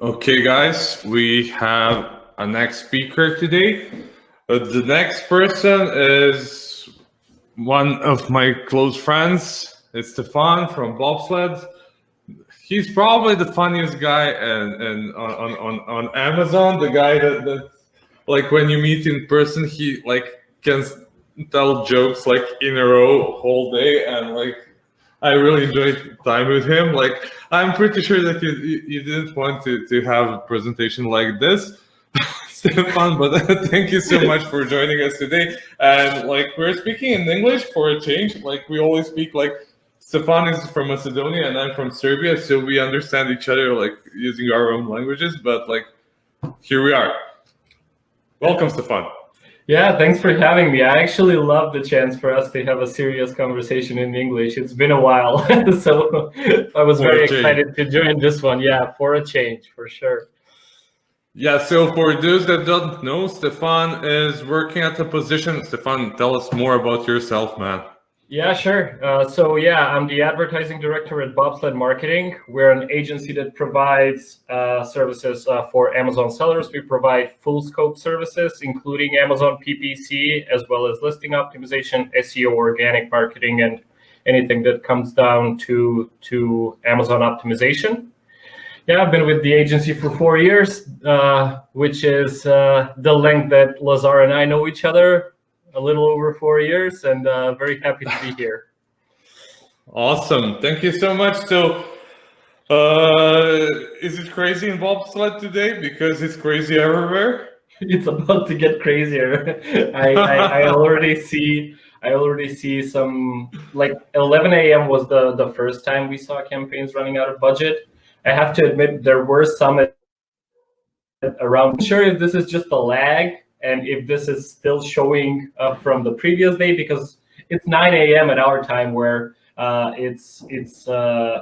Okay, guys, we have a next speaker today. The next person is one of my close friends. It's Stefan from Bobsled. He's probably the funniest guy and on Amazon. The guy that like when you meet in person, he like can tell jokes like in a row whole day, and like I really enjoyed time with him. Like I'm pretty sure that you didn't want to have a presentation like this, Stefan, but thank you so much for joining us today. And like we're speaking in English for a change. Like we always speak like Stefan is from Macedonia and I'm from Serbia, so we understand each other like using our own languages. But like here we are. Welcome, Stefan. Yeah, thanks for having me. I actually love the chance for us to have a serious conversation in English. It's been a while, so I was very excited to join this one. Yeah, for a change, for sure. Yeah, so for those that don't know, Stefan is working at a position. Stefan, tell us more about yourself, man. Yeah, sure. I'm the advertising director at Bobsled Marketing. We're an agency that provides services for Amazon sellers. We provide full scope services, including Amazon PPC, as well as listing optimization, SEO, organic marketing, and anything that comes down to Amazon optimization. Yeah, I've been with the agency for 4 years, which is the length that Lazar and I know each other. A little over 4 years, and very happy to be here. Awesome. Thank you so much. So, is it crazy in bobsled today? Because it's crazy everywhere. It's about to get crazier. I already see some, like 11 a.m. was the first time we saw campaigns running out of budget. I have to admit there were some around. I'm sure if this is just a lag, and if this is still showing from the previous day, because it's 9 a.m. at our time, where it's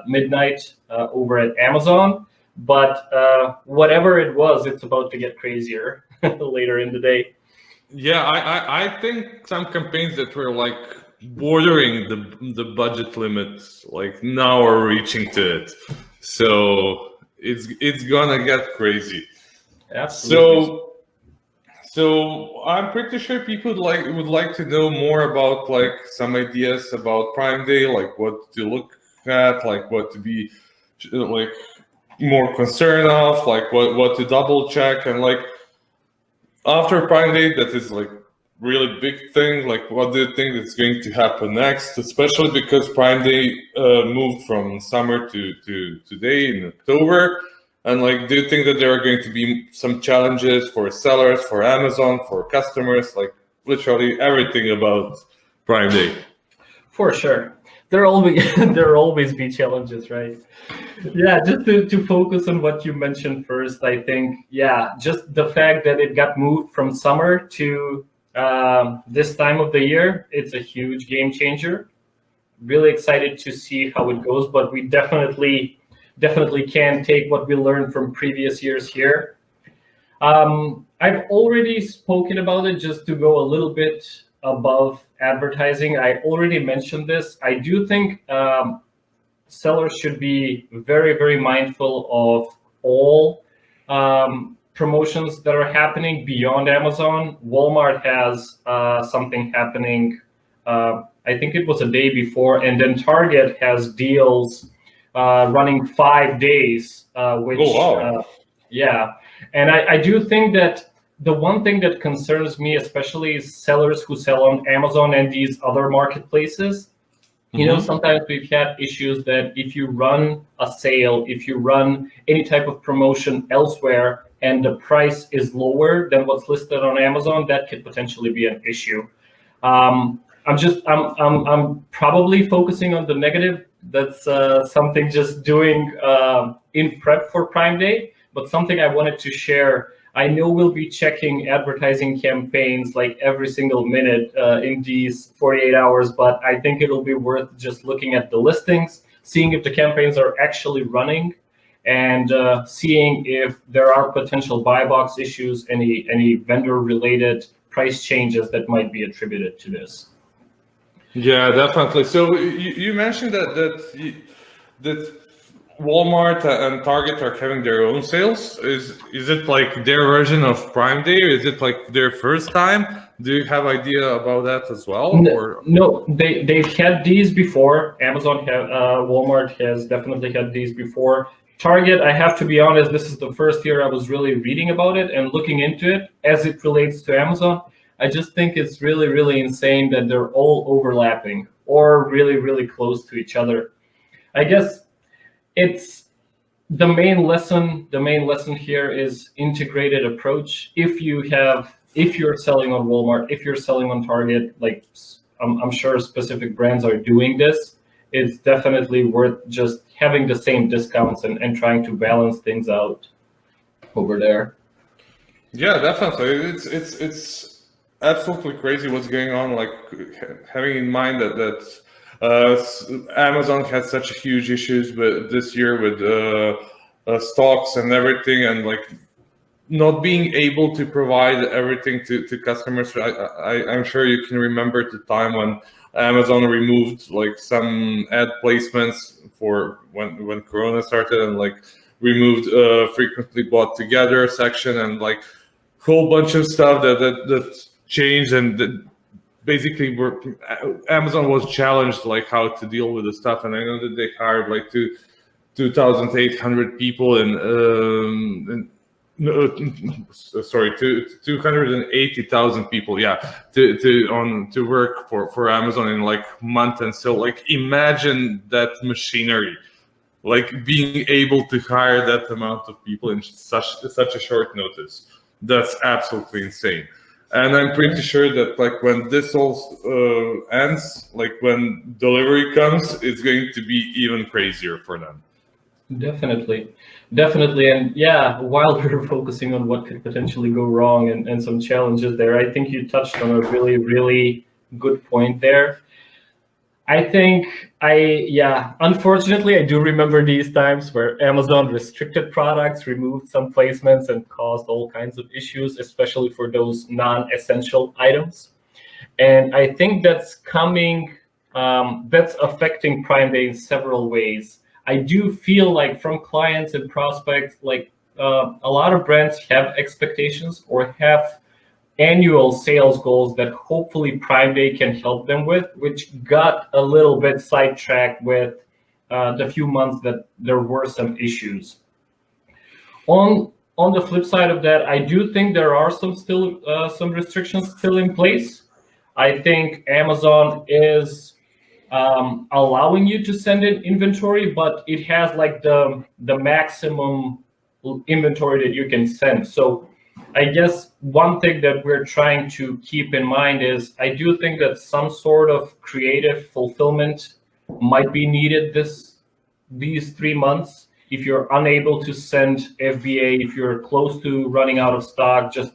midnight over at Amazon. But whatever it was, it's about to get crazier later in the day. Yeah, I think some campaigns that were like bordering the budget limits, like now are reaching to it. So it's gonna get crazy. Absolutely. So I'm pretty sure people would like to know more about like some ideas about Prime Day, like what to look at, like what to be like more concerned of, like what to double check, and like after Prime Day, that is like really big thing. Like what do you think is going to happen next, especially because Prime Day moved from summer to today in October. And like, do you think that there are going to be some challenges for sellers, for Amazon, for customers, like literally everything about Prime Day? For sure. There will always be challenges, right? Yeah, just to focus on what you mentioned first, I think, yeah, just the fact that it got moved from summer to this time of the year, it's a huge game changer. Really excited to see how it goes, but we definitely can take what we learned from previous years here. I've already spoken about it, just to go a little bit above advertising. I already mentioned this. I do think sellers should be very, very mindful of all promotions that are happening beyond Amazon. Walmart has something happening, I think it was a day before, and then Target has deals running 5 days, which, yeah. And I do think that the one thing that concerns me, especially, is sellers who sell on Amazon and these other marketplaces. You know, sometimes we've had issues that if you run a sale, if you run any type of promotion elsewhere, and the price is lower than what's listed on Amazon, that could potentially be an issue. I'm probably focusing on the negative. That's something just doing in prep for Prime Day, but something I wanted to share. I know we'll be checking advertising campaigns like every single minute in these 48 hours, but I think it'll be worth just looking at the listings, seeing if the campaigns are actually running, and seeing if there are potential buy box issues, any vendor-related price changes that might be attributed to this. Yeah, definitely. So you mentioned that Walmart and Target are having their own sales? Is it like their version of Prime Day? Is it like their first time? Do you have idea about that as well? Or No, they've had these before. Amazon have, Walmart has definitely had these before. Target, I have to be honest, this is the first year I was really reading about it and looking into it as it relates to Amazon. I just think it's really, really insane that they're all overlapping or really, really close to each other. I guess it's the main lesson. The main lesson here is integrated approach. If you're selling on Walmart, if you're selling on Target, like I'm sure specific brands are doing this, it's definitely worth just having the same discounts and trying to balance things out over there. yeah, definitely. It's absolutely crazy what's going on. Like having in mind that Amazon had such huge issues with this year with stocks and everything, and like not being able to provide everything to customers. I'm sure you can remember the time when Amazon removed like some ad placements for when Corona started, and like removed frequently bought together section, and like whole bunch of stuff that changed, and that basically Amazon was challenged like how to deal with the stuff. And I know that they hired like 2,800 people in no, sorry, 280,000 people, yeah, to work for Amazon in like month. And so like imagine that machinery, like being able to hire that amount of people in such a short notice. That's absolutely insane. And I'm pretty sure that like when this all ends, like when delivery comes, it's going to be even crazier for them. Definitely. And yeah, while we're focusing on what could potentially go wrong and some challenges there, I think you touched on a really, really good point there. Unfortunately, I do remember these times where Amazon restricted products, removed some placements, and caused all kinds of issues, especially for those non-essential items. And I think that's affecting Prime Day in several ways. I do feel like from clients and prospects, like a lot of brands have expectations or have annual sales goals that hopefully Prime Day can help them with, which got a little bit sidetracked with the few months that there were some issues. On the flip side of that, I do think there are some restrictions still in place. I think Amazon is allowing you to send in inventory, but it has like the maximum inventory that you can send. So I guess one thing that we're trying to keep in mind is I do think that some sort of creative fulfillment might be needed these 3 months. If you're unable to send FBA, if you're close to running out of stock, just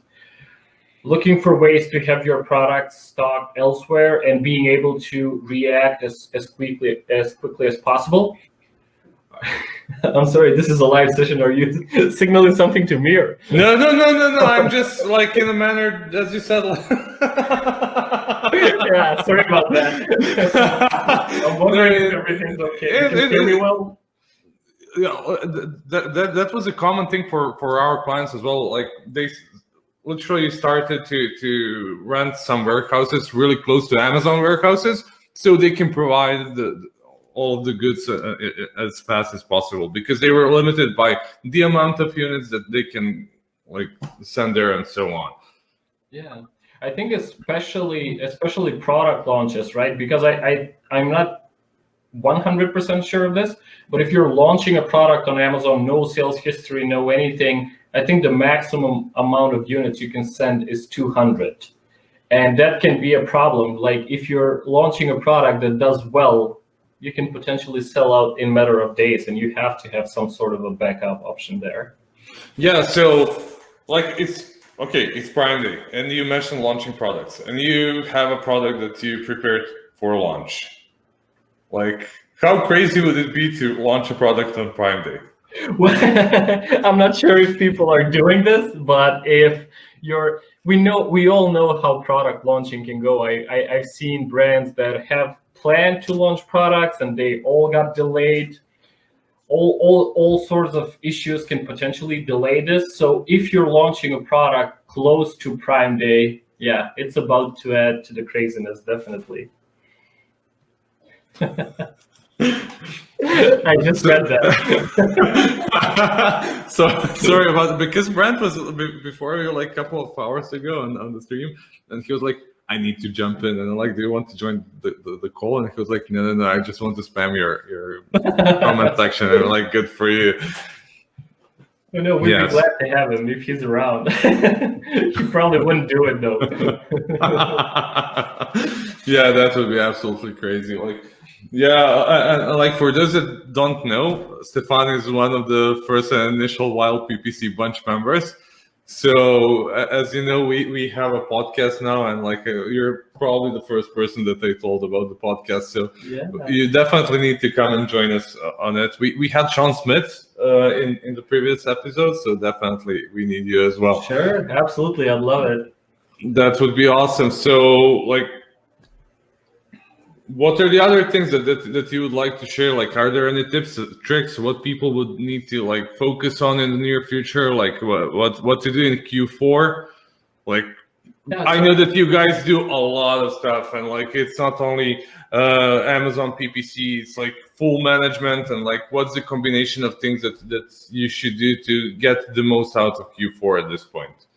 looking for ways to have your products stocked elsewhere and being able to react as quickly as possible. I'm sorry, this is a live session. Are you signaling something to me? Or? No. I'm just like in a manner as you said. Yeah, sorry about that. I'm wondering if everything's okay. Can you hear me well? Yeah, that was a common thing for our clients as well. Like they literally started to rent some warehouses really close to Amazon warehouses, so they can provide all of the goods as fast as possible, because they were limited by the amount of units that they can like send there and so on. Yeah, I think especially product launches, right? Because I'm not 100% sure of this, but if you're launching a product on Amazon, no sales history, no anything, I think the maximum amount of units you can send is 200. And that can be a problem. Like if you're launching a product that does well, you can potentially sell out in a matter of days, and you have to have some sort of a backup option there. Yeah, so like it's Prime Day, and you mentioned launching products, and you have a product that you prepared for launch. Like, how crazy would it be to launch a product on Prime Day? Well, I'm not sure if people are doing this, but if we all know how product launching can go. I've seen brands that have planned to launch products and they all got delayed, all sorts of issues can potentially delay this. So if you're launching a product close to Prime Day, yeah, it's about to add to the craziness, definitely. I just read that. So sorry about it, because Brent was before you like a couple of hours ago on the stream, and he was like, I need to jump in, and I'm like, do you want to join the call? And he was like, no, I just want to spam your comment section. And I'm like, good for you. No, we'd be glad to have him if he's around. He probably wouldn't do it though. Yeah, that would be absolutely crazy. Like, yeah, and like for those that don't know, Stefan is one of the first and initial Wild PPC bunch members. So as you know, we have a podcast now, and like you're probably the first person that I told about the podcast. So yeah, you definitely need to come and join us on it. We had Sean Smith in the previous episode, so definitely we need you as well. Sure, absolutely, I'd love it. That would be awesome. So like, what are the other things that you would like to share? Like, are there any tips, tricks, what people would need to like focus on in the near future? Like what to do in Q4? Like, yeah, I know that you guys do a lot of stuff, and like it's not only Amazon PPC, it's like full management, and like what's the combination of things that you should do to get the most out of Q4 at this point?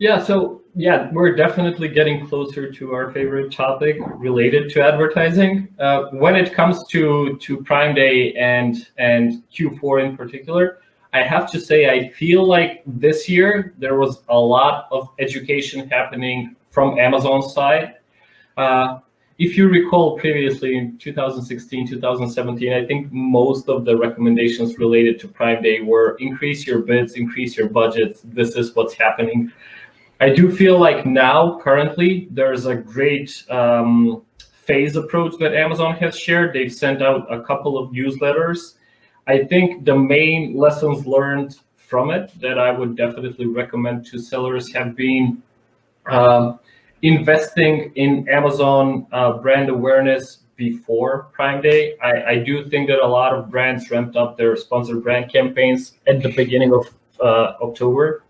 Yeah, so yeah, we're definitely getting closer to our favorite topic related to advertising. When it comes to Prime Day and Q4 in particular, I have to say I feel like this year there was a lot of education happening from Amazon's side. If you recall previously in 2016, 2017, I think most of the recommendations related to Prime Day were increase your bids, increase your budgets. This is what's happening. I do feel like now, currently, there's a great phase approach that Amazon has shared. They've sent out a couple of newsletters. I think the main lessons learned from it that I would definitely recommend to sellers have been investing in Amazon brand awareness before Prime Day. I do think that a lot of brands ramped up their sponsored brand campaigns at the beginning of October.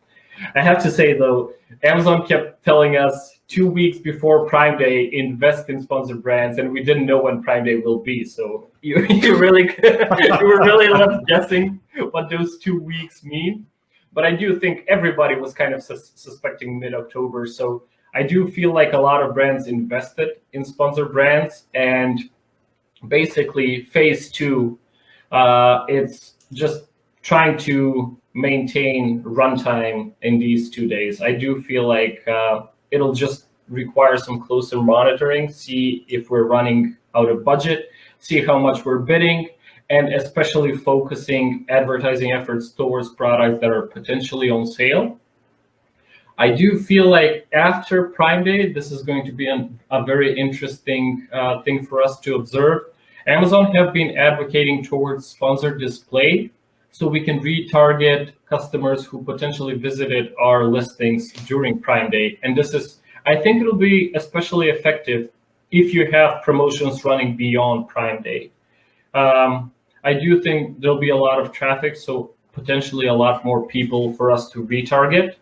I have to say, though, Amazon kept telling us 2 weeks before Prime Day, invest in sponsored brands, and we didn't know when Prime Day will be. So you really you were really left guessing what those 2 weeks mean. But I do think everybody was kind of suspecting mid-October. So I do feel like a lot of brands invested in sponsored brands, and basically phase two, it's just trying to maintain runtime in these 2 days. I do feel like it'll just require some closer monitoring, see if we're running out of budget, see how much we're bidding, and especially focusing advertising efforts towards products that are potentially on sale. I do feel like after Prime Day, this is going to be a very interesting thing for us to observe. Amazon have been advocating towards sponsored display, so we can retarget customers who potentially visited our listings during Prime Day. And this is, I think it'll be especially effective if you have promotions running beyond Prime Day. I do think there'll be a lot of traffic, so potentially a lot more people for us to retarget.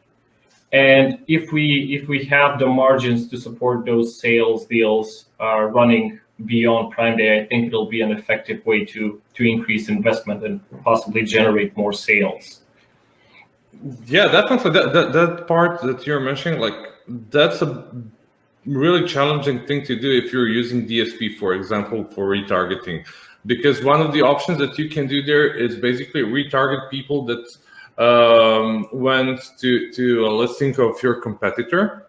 And if we have the margins to support those sales deals running beyond Prime Day, I think it'll be an effective way to increase investment and possibly generate more sales. Yeah, definitely. That part that you're mentioning, like that's a really challenging thing to do if you're using DSP, for example, for retargeting, because one of the options that you can do there is basically retarget people that went to a listing of your competitor,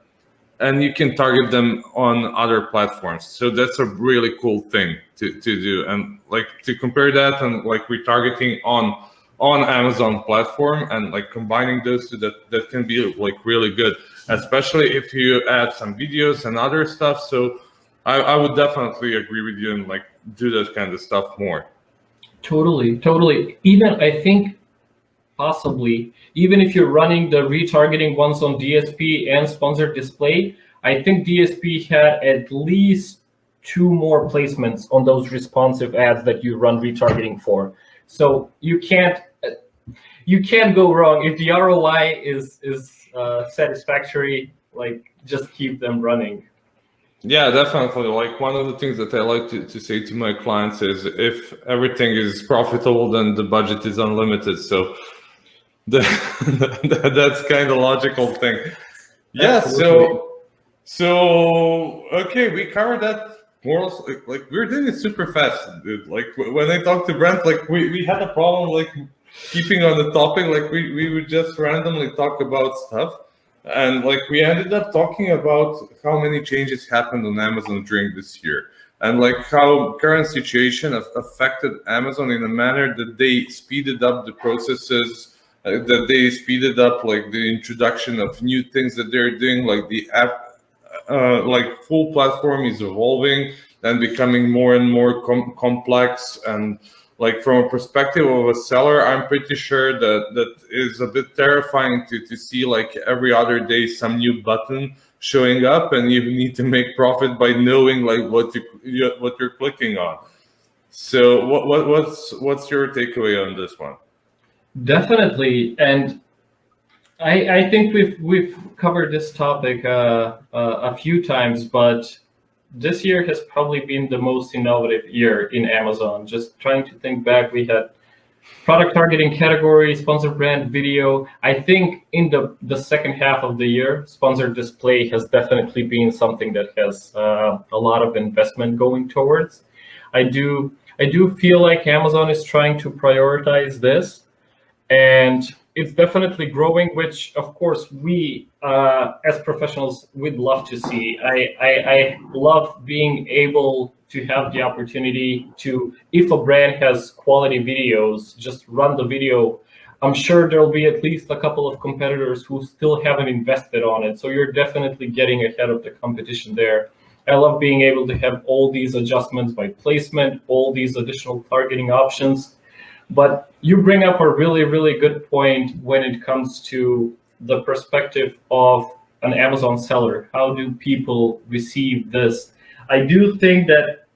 and you can target them on other platforms. So that's a really cool thing to do. And like to compare that and like retargeting on Amazon platform and like combining those two, that can be like really good, especially if you add some videos and other stuff. So I would definitely agree with you and like do that kind of stuff more. Totally. Even I think possibly, even if you're running the retargeting ones on DSP and sponsored display, I think DSP had at least 2 more placements on those responsive ads that you run retargeting for. So you can't go wrong if the ROI is satisfactory. Like, just keep them running. Yeah, definitely. Like one of the things that I like to say to my clients is if everything is profitable, then the budget is unlimited. So that's kind of logical thing. Yeah. Absolutely. So okay, we covered that more or less, like we're doing it super fast, dude. Like when I talked to Brent, like we had a problem like keeping on the topic. Like we would just randomly talk about stuff. And like we ended up talking about how many changes happened on Amazon during this year, and like how current situation affected Amazon in a manner that they speeded up the processes, that they speeded up like the introduction of new things that they're doing, like the app, like full platform is evolving and becoming more and more complex. And like from a perspective of a seller, I'm pretty sure that is a bit terrifying to see like every other day some new button showing up, and you need to make profit by knowing like what you're clicking on. So what's your takeaway on this one? Definitely, and I think we've covered this topic a few times, but this year has probably been the most innovative year in Amazon. Just trying to think back, we had product targeting category, sponsored brand, video. I think in the second half of the year, sponsored display has definitely been something that has a lot of investment going towards. I do feel like Amazon is trying to prioritize this, and it's definitely growing, which of course we as professionals would love to see. I love being able to have the opportunity to, if a brand has quality videos, just run the video. I'm sure there'll be at least a couple of competitors who still haven't invested on it, so you're definitely getting ahead of the competition there. I love being able to have all these adjustments by placement, all these additional targeting options. But you bring up a really, really good point when it comes to the perspective of an Amazon seller. How do people receive this? I do think that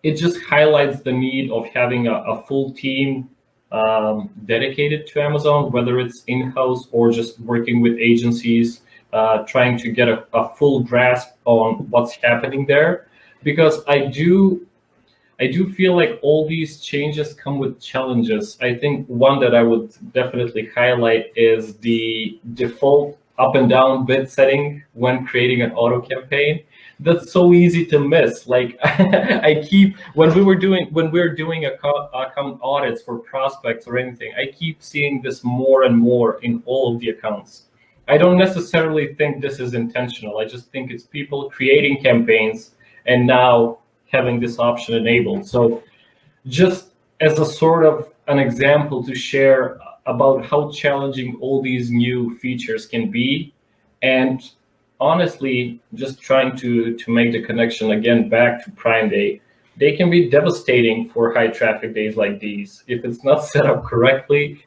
it just highlights the need of having a full team dedicated to Amazon, whether it's in-house or just working with agencies, trying to get a full grasp on what's happening there. Because I do feel like all these changes come with challenges. I think one that I would definitely highlight is the default up and down bid setting when creating an auto campaign. That's so easy to miss. Like when we're doing account audits for prospects or anything, I keep seeing this more and more in all of the accounts. I don't necessarily think this is intentional. I just think it's people creating campaigns and now having this option enabled. So just as a sort of an example to share about how challenging all these new features can be, and honestly, just trying to make the connection again back to Prime Day, they can be devastating for high traffic days like these. If it's not set up correctly,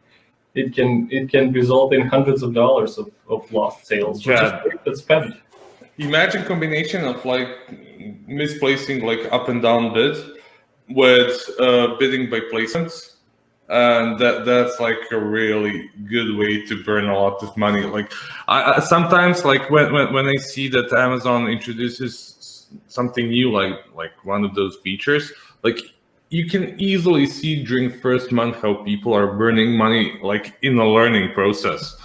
it can result in hundreds of dollars of lost sales. Yeah. Just spent. Imagine combination of like misplacing like up and down bids with bidding by placements, and that's like a really good way to burn a lot of money. Like I sometimes like when I see that Amazon introduces something new, like one of those features, like you can easily see during first month how people are burning money like in the learning process.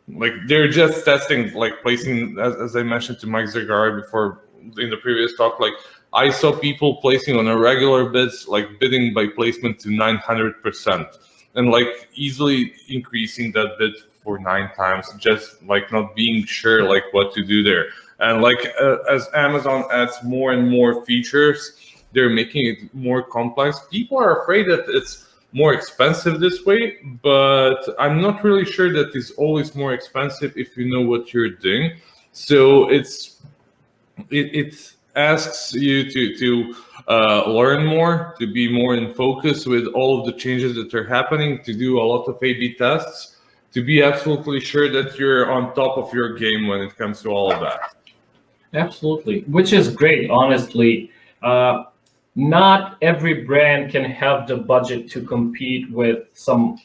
Like they're just testing, like placing, as I mentioned to Mike Zagari before in the previous talk, like I saw people placing on a regular bids, like bidding by placement to 900%, and like easily increasing that bid for 9 times, just like not being sure like what to do there. And like as Amazon adds more and more features, they're making it more complex. People are afraid that it's more expensive this way, but I'm not really sure that it's always more expensive if you know what you're doing. So it asks you to learn more, to be more in focus with all of the changes that are happening, to do a lot of A/B tests, to be absolutely sure that you're on top of your game when it comes to all of that. Absolutely, which is great, honestly. not every brand can have the budget to compete with some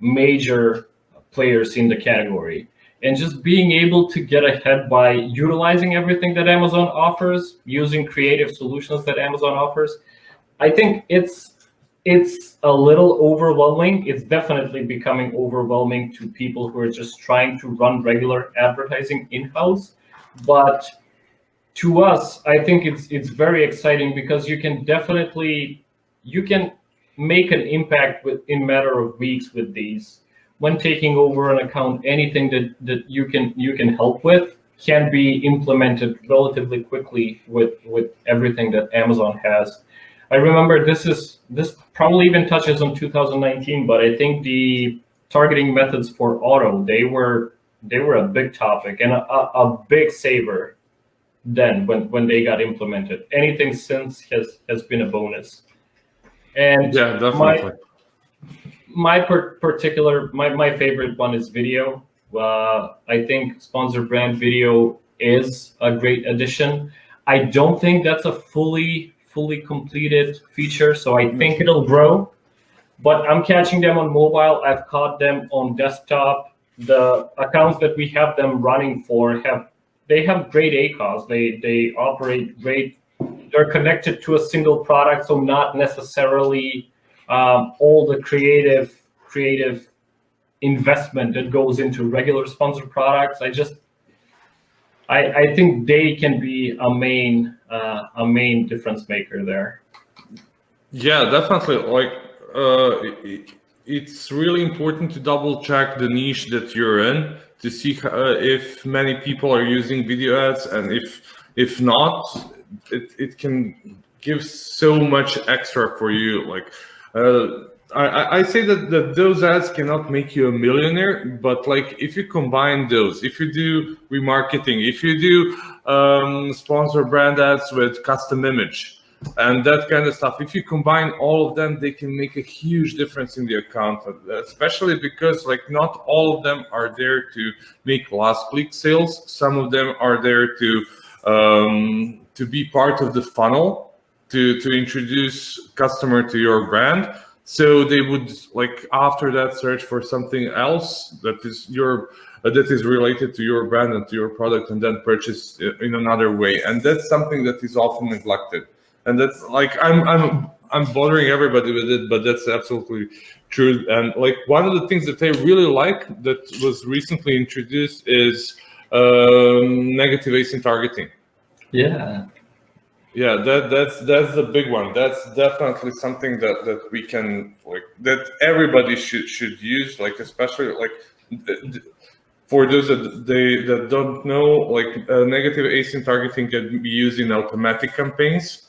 major players in the category. And just being able to get ahead by utilizing everything that Amazon offers, using creative solutions that Amazon offers, I think it's a little overwhelming. It's definitely becoming overwhelming to people who are just trying to run regular advertising in-house. But to us, I think it's very exciting because you can make an impact in matter of weeks with these. When taking over an account, anything that you can help with can be implemented relatively quickly with everything that Amazon has. I remember this probably even touches on 2019, but I think the targeting methods for auto, they were a big topic and a big saver then when they got implemented. Anything since has been a bonus. And Yeah, definitely. my favorite one is video. I think sponsor brand video is a great addition. I don't think that's a fully completed feature, so I think it'll grow. But I'm catching them on mobile. I've caught them on desktop. The accounts that we have them running for have great ACOS. They operate great. They're connected to a single product, so not necessarily all the creative investment that goes into regular sponsored products. I think they can be a main difference maker there. Yeah, definitely. Like, it's really important to double check the niche that you're in to see if many people are using video ads, and if not, it can give so much extra for you. Like, I say that those ads cannot make you a millionaire, but like if you combine those, if you do remarketing, if you do sponsor brand ads with custom image and that kind of stuff, if you combine all of them, they can make a huge difference in the account, especially because like not all of them are there to make last click sales. Some of them are there to be part of the funnel, to introduce customer to your brand. So they would like after that search for something else that is related to your brand and to your product, and then purchase in another way. And that's something that is often neglected. And that's like I'm bothering everybody with it, but that's absolutely true. And like one of the things that I really like that was recently introduced is negative async targeting. Yeah, that's the big one. That's definitely something that we can like that everybody should use, like especially like for those that don't know, like negative async targeting can be used in automatic campaigns,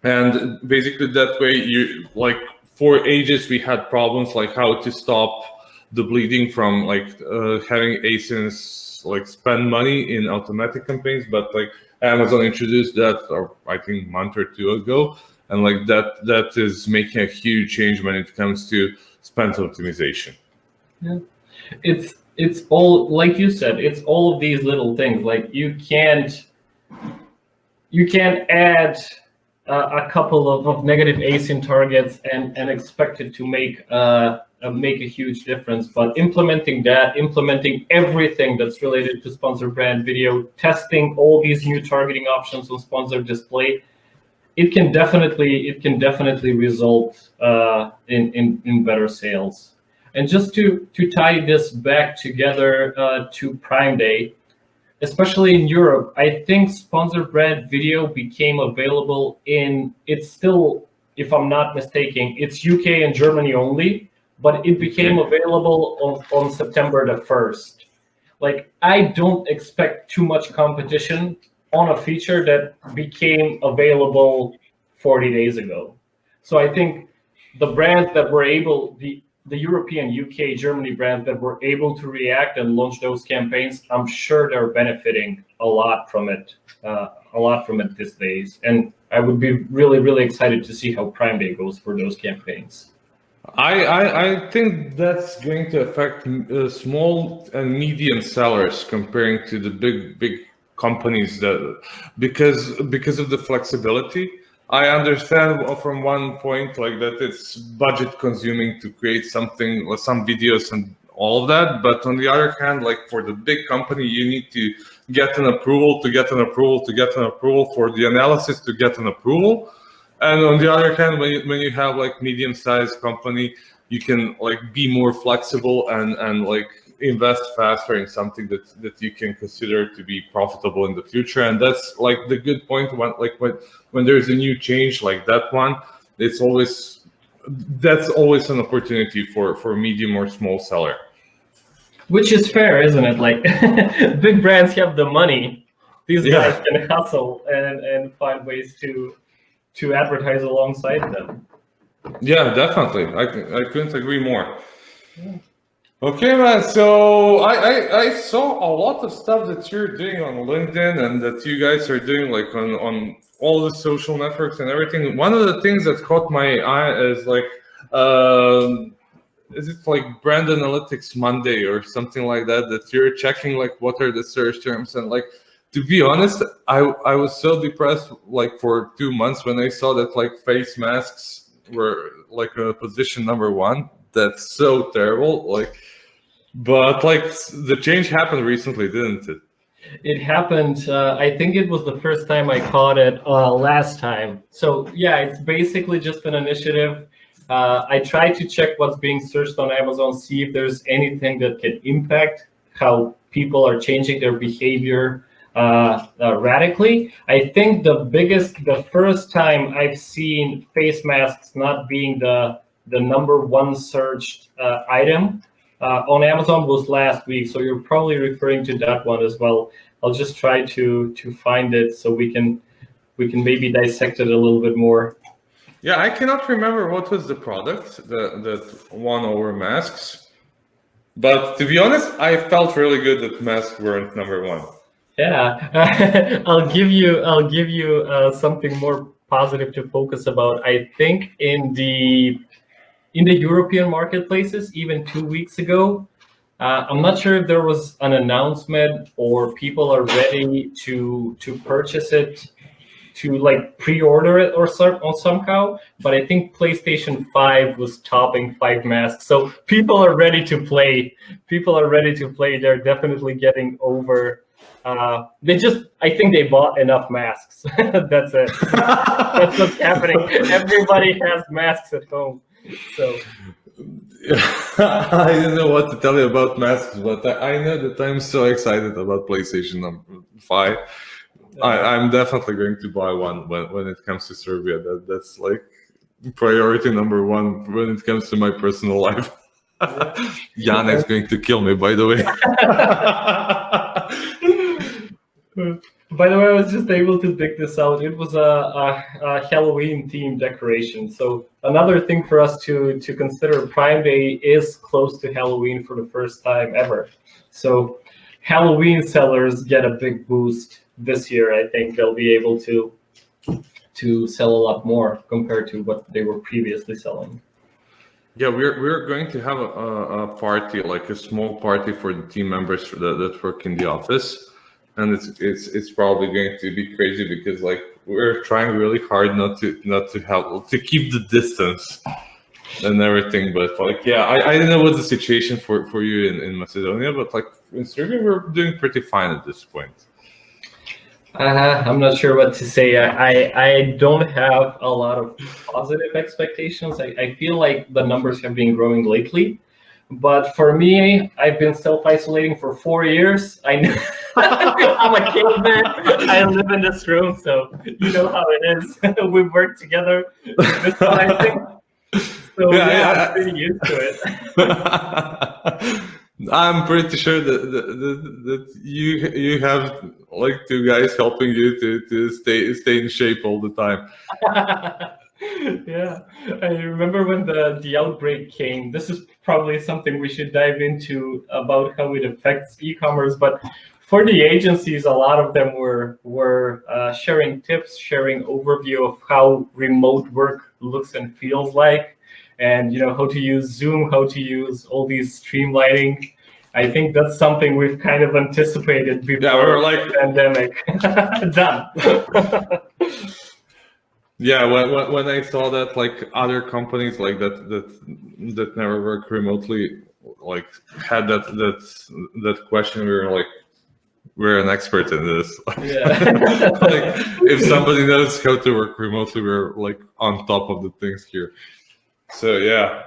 and basically that way you like for ages we had problems like how to stop the bleeding from like having asins like spend money in automatic campaigns, but like Amazon introduced that, or I think a month or two ago, and like that is making a huge change when it comes to spend optimization. Yeah, it's all like you said. It's all of these little things. Like you can't add a couple of negative async targets and expect it to make a huge difference. But implementing everything that's related to sponsored brand video, testing all these new targeting options on sponsored display, it can definitely result in better sales. And just to tie this back together to Prime Day, especially in Europe, I think sponsored brand video became available it's still, if I'm not mistaken, it's UK and Germany only, but it became available on September the 1st. Like, I don't expect too much competition on a feature that became available 40 days ago. So I think the brands that were able, the European, UK, Germany brands that were able to react and launch those campaigns, I'm sure they're benefiting a lot from it these days. And I would be really, really excited to see how Prime Day goes for those campaigns. I think that's going to affect small and medium sellers comparing to the big companies, that because of the flexibility. I understand from one point like that it's budget consuming to create something or some videos and all of that. But on the other hand, like for the big company, you need to get an approval to get an approval to get an approval for the analysis to get an approval. And on the other hand, when you have like medium-sized company, you can like be more flexible and like invest faster in something that you can consider to be profitable in the future. And that's like the good point when there's a new change like that one, that's always an opportunity for medium or small seller. Which is fair, isn't it? Like big brands have the money. These guys can hustle and find ways to advertise alongside them. Yeah, definitely. I couldn't agree more. Yeah. Okay, man. So I saw a lot of stuff that you're doing on LinkedIn and that you guys are doing like on all the social networks and everything. One of the things that caught my eye is like, is it like Brand Analytics Monday or something like that? That you're checking like what are the search terms and like. To be honest, I was so depressed like for 2 months when I saw that like face masks were like a position number 1. That's so terrible. Like, but like the change happened recently, didn't it? It happened. I think it was the first time I caught it last time. So yeah, it's basically just an initiative. I try to check what's being searched on Amazon, see if there's anything that can impact how people are changing their behavior radically. I think the first time I've seen face masks not being the number 1 searched item on Amazon was last week. So you're probably referring to that one as well. I'll just try to find it so we can maybe dissect it a little bit more. Yeah, I cannot remember what was the product that won over masks, but to be honest, I felt really good that masks weren't number 1. Yeah, I'll give you something more positive to focus about. I think in the European marketplaces, even 2 weeks ago, I'm not sure if there was an announcement or people are ready to purchase it, to like pre-order it or somehow. But I think PlayStation 5 was topping 5 masks, so people are ready to play. They're definitely getting over. I think they bought enough masks. That's it. That's what's happening. Everybody has masks at home. So I don't know what to tell you about masks, but I know that I'm so excited about PlayStation 5. I'm definitely going to buy one when it comes to Serbia. That's like priority number 1 when it comes to my personal life. Janek's going to kill me, by the way. By the way, I was just able to dig this out. It was a Halloween themed decoration. So another thing for us to consider, Prime Day is close to Halloween for the first time ever. So Halloween sellers get a big boost this year. I think they'll be able to sell a lot more compared to what they were previously selling. Yeah, we're going to have a party, like a small party for the team members that work in the office. And it's probably going to be crazy because like we're trying really hard not to keep the distance and everything. But like I don't know what the situation for you in Macedonia, but like in Serbia we're doing pretty fine at this point. I'm not sure what to say. I don't have a lot of positive expectations. I feel like the numbers have been growing lately. But for me, I've been self-isolating for 4 years. I know I'm a caveman. I live in this room, so you know how it is. We've worked together this time, so I'm pretty used to it. I'm pretty sure that you have like 2 guys helping you to stay in shape all the time. Yeah, I remember when the outbreak came. This is probably something we should dive into about how it affects e-commerce. But for the agencies, a lot of them were sharing tips, sharing overview of how remote work looks and feels like, and how to use Zoom, how to use all these streamlining. I think that's something we've kind of anticipated before we're like the pandemic. Done. Yeah, when I saw that, like other companies like that never work remotely, like had that question, we were like, we're an expert in this. Yeah. Like, if somebody knows how to work remotely, we're like on top of the things here. So yeah.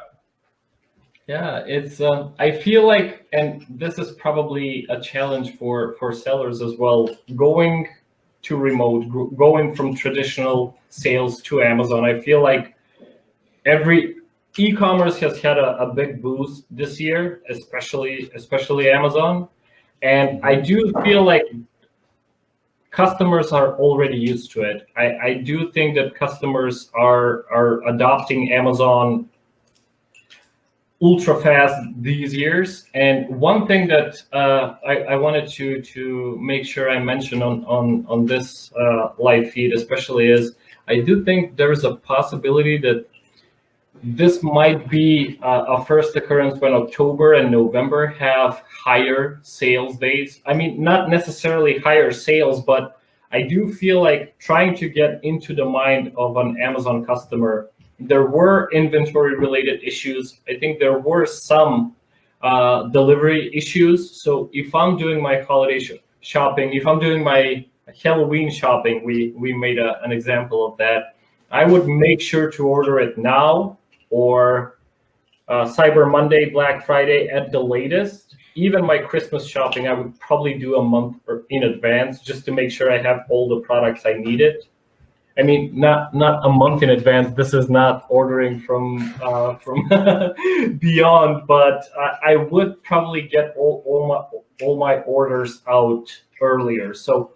Yeah, it's I feel like, and this is probably a challenge for sellers as well, going to remote, going from traditional sales to Amazon. I feel like every e-commerce has had a big boost this year, especially Amazon. And I do feel like customers are already used to it. I do think that customers are adopting Amazon ultra fast these years. And one thing that I wanted to make sure I mention on this live feed especially is, I do think there is a possibility that this might be a first occurrence when October and November have higher sales days. I mean, not necessarily higher sales, but I do feel like trying to get into the mind of an Amazon customer. There were inventory related issues. I think there were some delivery issues. So if I'm doing my holiday shopping, if I'm doing my Halloween shopping, we made an example of that. I would make sure to order it now, or Cyber Monday, Black Friday at the latest. Even my Christmas shopping, I would probably do a month in advance just to make sure I have all the products I needed. I mean, not a month in advance. This is not ordering from beyond, but I would probably get all my orders out earlier. So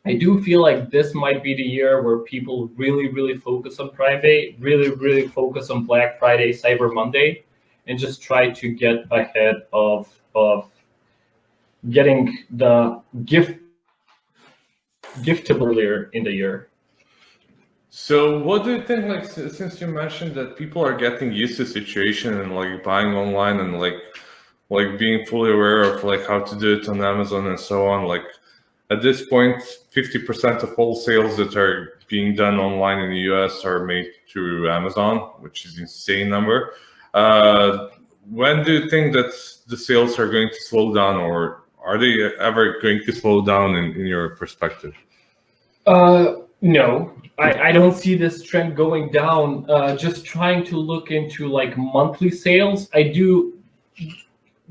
I do feel like this might be the year where people really, really focus on Prime Day, really, really focus on Black Friday, Cyber Monday, and just try to get ahead of getting the giftable earlier in the year. So what do you think, like, since you mentioned that people are getting used to the situation and like buying online and like being fully aware of like how to do it on Amazon and so on, like at this point 50% of all sales that are being done online in the US are made through Amazon, which is an insane number. When do you think that the sales are going to slow down, or are they ever going to slow down in your perspective? No, I don't see this trend going down. Just trying to look into like monthly sales. I do.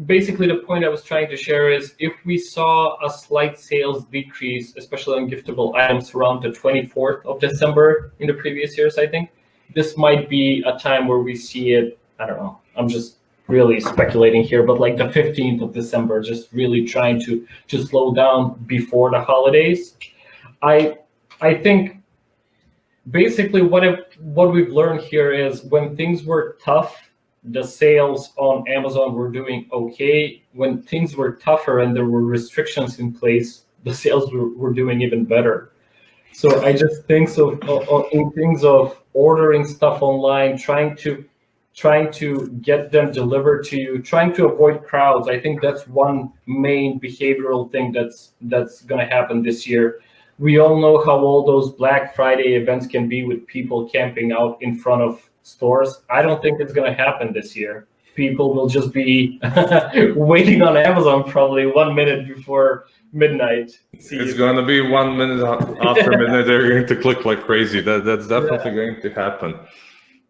Basically, the point I was trying to share is, if we saw a slight sales decrease, especially on giftable items around the 24th of December in the previous years, I think this might be a time where we see it. I don't know. I'm just really speculating here, but like the 15th of December, just really trying to slow down before the holidays. I think basically what we've learned here is, when things were tough, the sales on Amazon were doing okay. When things were tougher and there were restrictions in place, the sales were doing even better. So I just think so in things of ordering stuff online, trying to get them delivered to you, trying to avoid crowds. I think that's one main behavioral thing that's going to happen this year. We all know how all those Black Friday events can be, with people camping out in front of stores. I don't think it's going to happen this year. People will just be waiting on Amazon probably 1 minute before midnight. It's going to be 1 minute after midnight. They're going to click like crazy. That's definitely going to happen,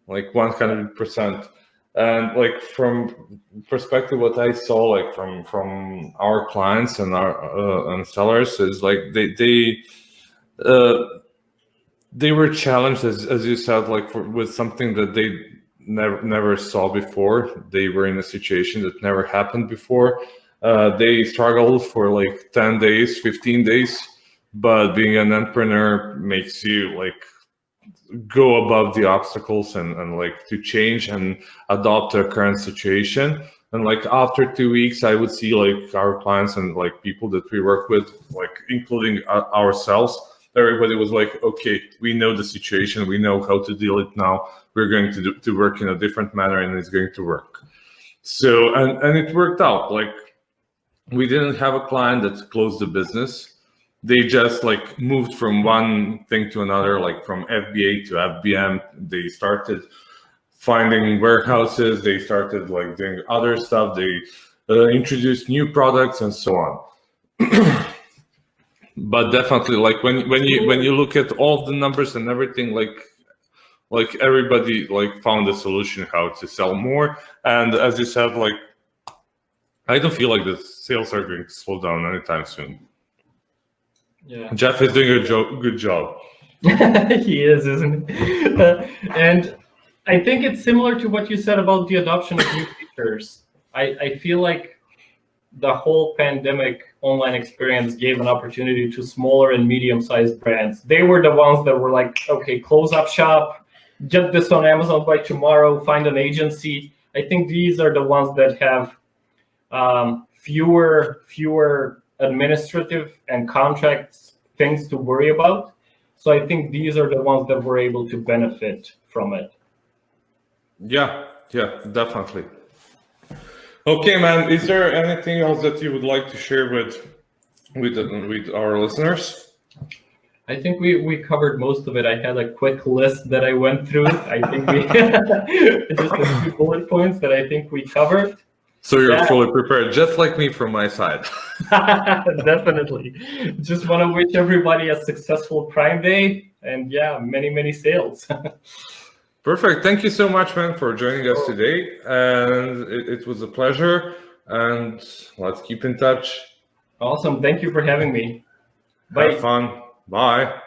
like 100%. And like from perspective, what I saw like from our clients and our and sellers is like they were challenged, as you said, like with something that they never saw before. They were in a situation that never happened before. They struggled for like 10 days, 15 days, but being an entrepreneur makes you like go above the obstacles and like to change and adopt the current situation. And like after 2 weeks, I would see like our clients and like people that we work with, like including ourselves, everybody was like, okay, we know the situation, we know how to deal it now. We're going to work in a different manner, and it's going to work. So and it worked out. Like we didn't have a client that closed the business. they just like moved from one thing to another, like from FBA to FBM. They started finding warehouses, they started like doing other stuff, they introduced new products and so on. But definitely, like when you look at all the numbers and everything, like everybody like found a solution how to sell more. And as you said, like I don't feel like the sales are going to slow down anytime soon. Yeah, Jeff is doing a good job. he is, isn't he? And I think it's similar to what you said about the adoption of new features. I feel like the whole pandemic online experience gave an opportunity to smaller and medium-sized brands. They were the ones that were like, okay, close up shop, get this on Amazon by tomorrow, find an agency. I think these are the ones that have fewer administrative and contracts things to worry about. So I think these are the ones that were able to benefit from it. Yeah, definitely. Okay, man. Is there anything else that you would like to share with our listeners? I think we covered most of it. I had a quick list that I went through. I think we just a few bullet points that I think we covered. So you're fully prepared, just like me from my side. Definitely. Just want to wish everybody a successful Prime Day and many sales. Perfect. Thank you so much, man, for joining us today. And it was a pleasure. And let's keep in touch. Awesome. Thank you for having me. Bye. Have fun. Bye.